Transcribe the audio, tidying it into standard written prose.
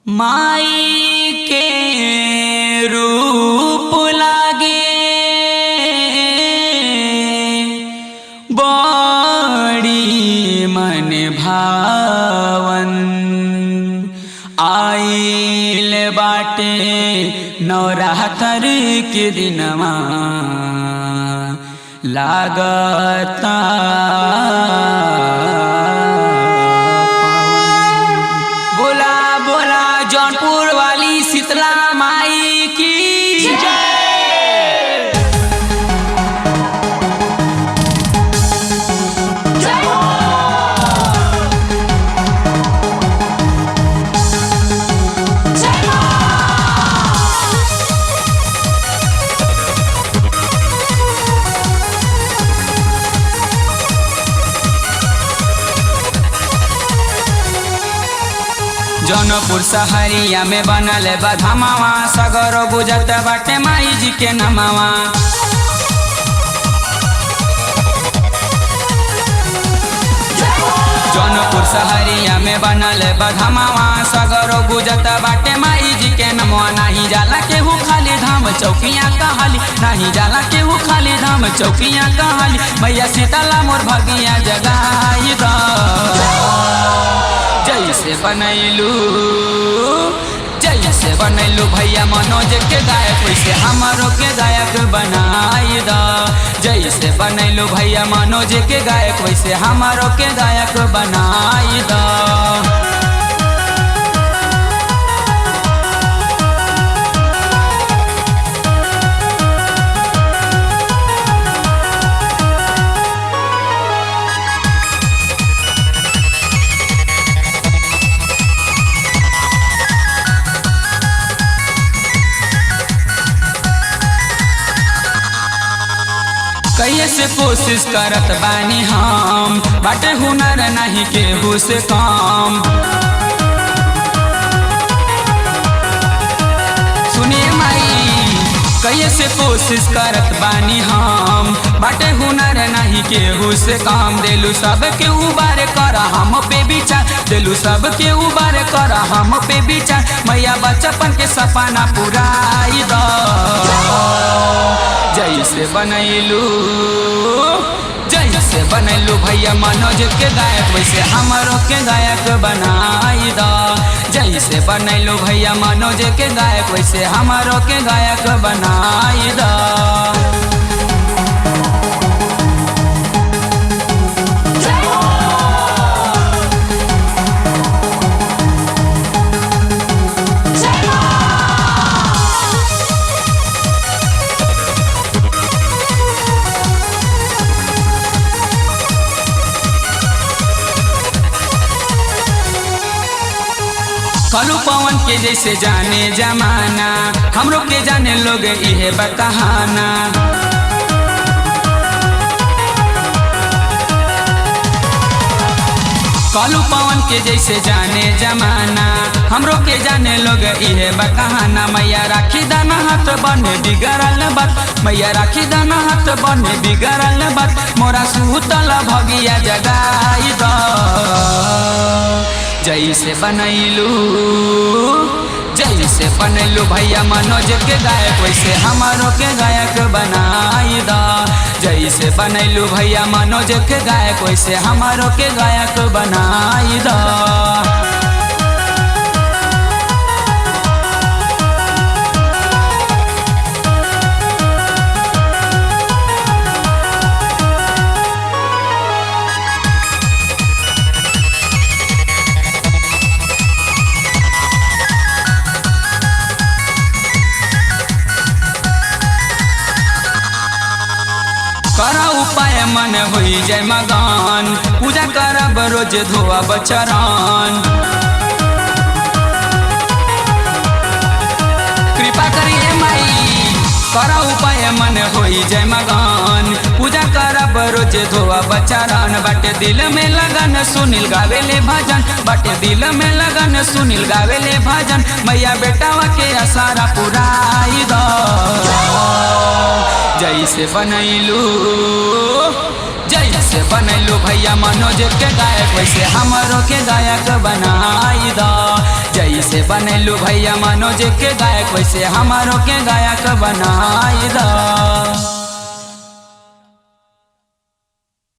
माई के रूप लागे बड़ी मन भावन। आइल बाटे नवरात्र के दिनमा लागता बोला बोला जौनपुर वाली शीतला माई की जय। जौनपुर शहरिया में बनल बधमावा सगरो बुझत बाटे माई जी के नमावा। जौनपुर शहरिया में बनल बधमावा सगरो बुझत बाटे माई जी के नमवा। नहीं जाला केहू खाली धाम चौकियाँ कहाली, नहीं जाला केहू खाली धाम चौकियाँ कहाली। मैया शीतला मोर भगिया जगाई द जैसे बनैलू भैया मनोज के गायक वैसे हमारो के गायक बनाई द। जैसे बनैलू भैया मनोज के गायक वैसे हमारो के गायक बनाई द। कैसे कोशिश करत बानी हम बाटे हुनर नहीं केहू से कम। सुनिए माई कैसे कोशिश करत बानी हम बाटे हुनर नहीं केहू से कम। देलू सब के उबार कर हम पे विचार, देलू सब के उबार कर हम पे विचार। मैया बचपन के सपना पुराई द। जैसे बनैलू भैया मनोज के गायक वैसे हमारो के गायक बनाई द। जैसे बनैलू भैया मनोज के गायक वैसे हमारो के गायक बनाई द। कलू पवन के जैसे जाने जमाना हमरो के जाने लोग इहे बकहाना। कलू पवन के जैसे जाने जमाना हमरो के जाने लोग इहे बकहाना। मैया राखी दाना हाथ बने बिगड़ल बात, मैया राखी दाना हाथ बने बिगड़ल बात। मोरा सुतल भगिया जगाई द। जैसे बनैलू भैया मनोज के गायक वैसे हमारो के गायक बनाई द। जैसे बनैलू भैया मनोज के गायक वैसे हमारो के गायक बनाई द। करा उपाय मन होई जय मगन, पूजा करब रोज धोअब चरण। कृपा करिए माई करा उपाय मन होई जय मगन, पूजा करब रोज धोअब चरण। बाटे दिल में लगन सुनील गावेले भजन, बाटे दिल में लगन सुनील गावेले भजन। मैया बेटावा के आसारा पुराई द। जैसे बनैलू भैया मनोज के गायक वैसे हमारो के गायक बनाई द। जैसे बनैलू भैया मनोज के गायक, वैसे हमारो के गायक बनाई दा।